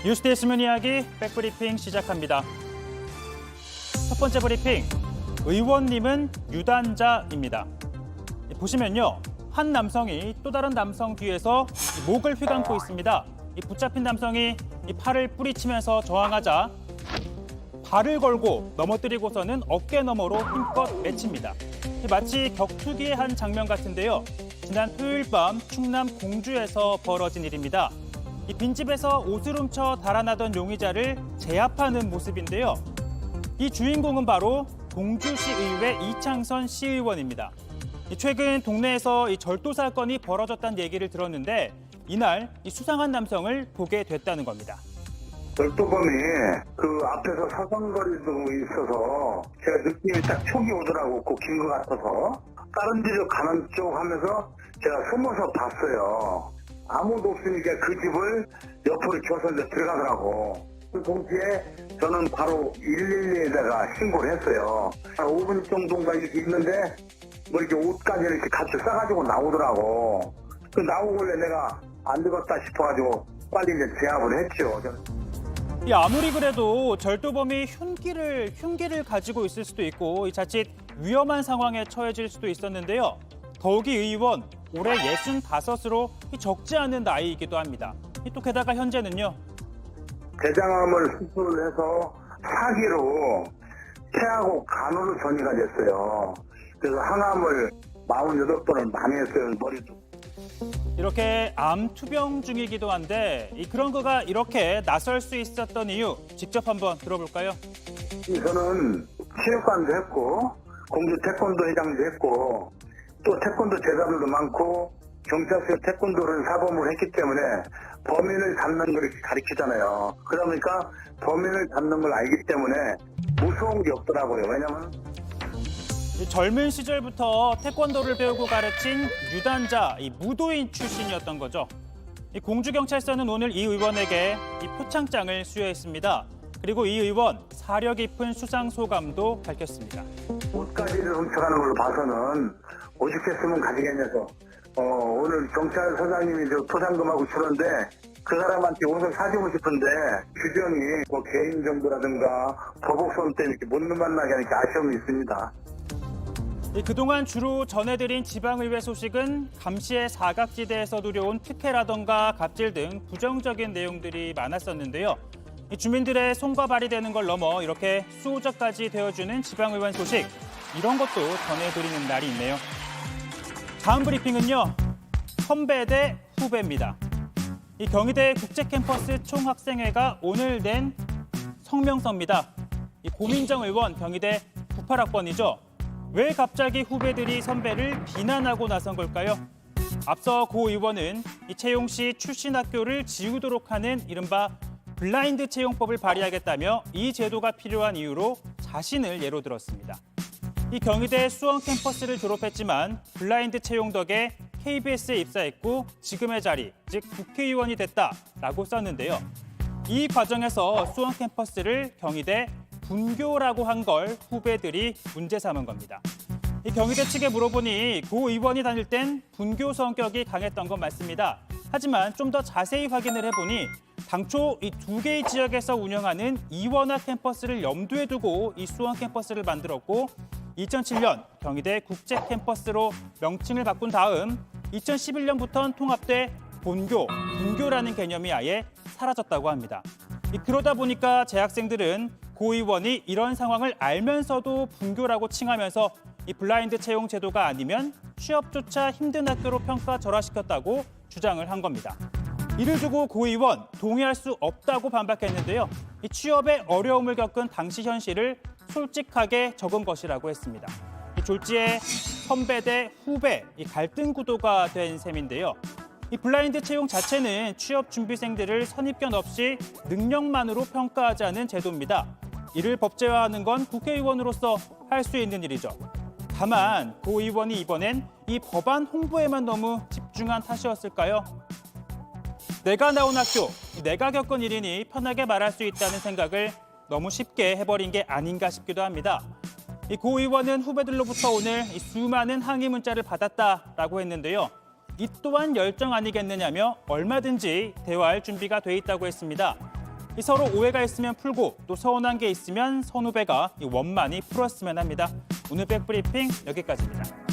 뉴스데이 신문 이야기 백브리핑 시작합니다. 첫 번째 브리핑, 의원님은 유단자입니다. 보시면요, 한 남성이 또 다른 남성 뒤에서 목을 휘감고 있습니다. 이 붙잡힌 남성이 이 팔을 뿌리치면서 저항하자 발을 걸고 넘어뜨리고서는 어깨 너머로 힘껏 내칩니다. 마치 격투기의 한 장면 같은데요. 지난 토요일 밤 충남 공주에서 벌어진 일입니다. 이 빈집에서 옷을 훔쳐 달아나던 용의자를 제압하는 모습인데요. 이 주인공은 바로 공주시의회 이창선 시의원입니다. 최근 동네에서 이 절도 사건이 벌어졌다는 얘기를 들었는데 이날 이 수상한 남성을 보게 됐다는 겁니다. 절도범이 그 앞에서 서성거리고 있어서 제가 느낌이 딱 촉이 오더라고. 그 긴 것 같아서 다른 데로 가는 쪽 하면서 제가 숨어서 봤어요. 아무도 없으니까 그 집을 옆으로 쳐서 이제 들어가더라고. 그 동시에 저는 바로 112에다가 신고를 했어요. 한 5분 정도인가 이렇게 있는데 뭐 이렇게 옷까지 이렇게 같이 싸가지고 나오더라고. 그 나오길래 내가 안 되겠다 싶어가지고 빨리 이제 제압을 했죠. 저는. 아무리 그래도 절도범이 흉기를 가지고 있을 수도 있고 자칫 위험한 상황에 처해질 수도 있었는데요. 더욱이 의원 올해 65으로 적지 않은 나이이기도 합니다. 또 게다가 현재는요. 대장암을 수술해서 사기로 폐하고 간으로 전이가 됐어요. 그래서 항암을 48번을 많이 했어요. 머리도. 이렇게 암 투병 중이기도 한데 그런 거가 이렇게 나설 수 있었던 이유 직접 한번 들어볼까요? 저는 체육관도 했고 공주 태권도 회장도 했고 또 태권도 제자들도 많고 경찰서 태권도를 사범을 했기 때문에 범인을 잡는 걸 이렇게 가르치잖아요. 그러다 보니까 범인을 잡는 걸 알기 때문에 무서운 게 없더라고요. 왜냐면 젊은 시절부터 태권도를 배우고 가르친 유단자, 무도인 출신이었던 거죠. 공주경찰서는 오늘 이 의원에게 표창장을 수여했습니다. 그리고 이 의원 사려 깊은 수상 소감도 밝혔습니다. 옷가지를 훔쳐가는 걸로 봐서는 오죽했으면 가지겠냐서 오늘 경찰서장님이 저 포상금하고 주는데 그 사람한테 옷을 사주고 싶은데 규정이 뭐 개인 정보라든가 보복성 때문에 이렇게 못 만나게 하니까 아쉬움이 있습니다. 그동안 주로 전해드린 지방의회 소식은 감시의 사각지대에서 두려운 특혜라던가 갑질 등 부정적인 내용들이 많았었는데요. 주민들의 손과 발이 되는 걸 넘어 이렇게 수호자까지 되어주는 지방의원 소식, 이런 것도 전해드리는 날이 있네요. 다음 브리핑은요, 선배 대 후배입니다. 이 경희대 국제캠퍼스 총학생회가 오늘 낸 성명서입니다. 이 고민정 의원 경희대 98학번이죠. 왜 갑자기 후배들이 선배를 비난하고 나선 걸까요? 앞서 고 의원은 이 채용시 출신 학교를 지우도록 하는 이른바 블라인드 채용법을 발의하겠다며 이 제도가 필요한 이유로 자신을 예로 들었습니다. 이 경희대 수원 캠퍼스를 졸업했지만 블라인드 채용 덕에 KBS에 입사했고 지금의 자리, 즉 국회의원이 됐다라고 썼는데요. 이 과정에서 수원 캠퍼스를 경희대 분교라고 한 걸 후배들이 문제 삼은 겁니다. 이 경희대 측에 물어보니 고 의원이 다닐 땐 분교 성격이 강했던 건 맞습니다. 하지만 좀 더 자세히 확인을 해보니 당초 이 두 개의 지역에서 운영하는 이원화 캠퍼스를 염두에 두고 이 수원 캠퍼스를 만들었고 2007년 경희대 국제 캠퍼스로 명칭을 바꾼 다음 2011년부터는 통합돼 본교, 분교라는 개념이 아예 사라졌다고 합니다. 그러다 보니까 재학생들은 고 의원이 이런 상황을 알면서도 분교라고 칭하면서 이 블라인드 채용 제도가 아니면 취업조차 힘든 학교로 평가절하시켰다고 주장을 한 겁니다. 이를 두고 고 의원 동의할 수 없다고 반박했는데요. 이 취업에 어려움을 겪은 당시 현실을 솔직하게 적은 것이라고 했습니다. 이 졸지에 선배 대 후배 이 갈등 구도가 된 셈인데요. 이 블라인드 채용 자체는 취업 준비생들을 선입견 없이 능력만으로 평가하자는 제도입니다. 이를 법제화하는 건 국회의원으로서 할 수 있는 일이죠. 다만 고 의원이 이번엔 이 법안 홍보에만 너무 집중한 탓이었을까요? 내가 나온 학교, 내가 겪은 일이니 편하게 말할 수 있다는 생각을 너무 쉽게 해버린 게 아닌가 싶기도 합니다. 이 고 의원은 후배들로부터 오늘 이 수많은 항의 문자를 받았다라고 했는데요. 이 또한 열정 아니겠느냐며 얼마든지 대화할 준비가 돼 있다고 했습니다. 서로 오해가 있으면 풀고 또 서운한 게 있으면 선후배가 원만히 풀었으면 합니다. 오늘 백브리핑 여기까지입니다.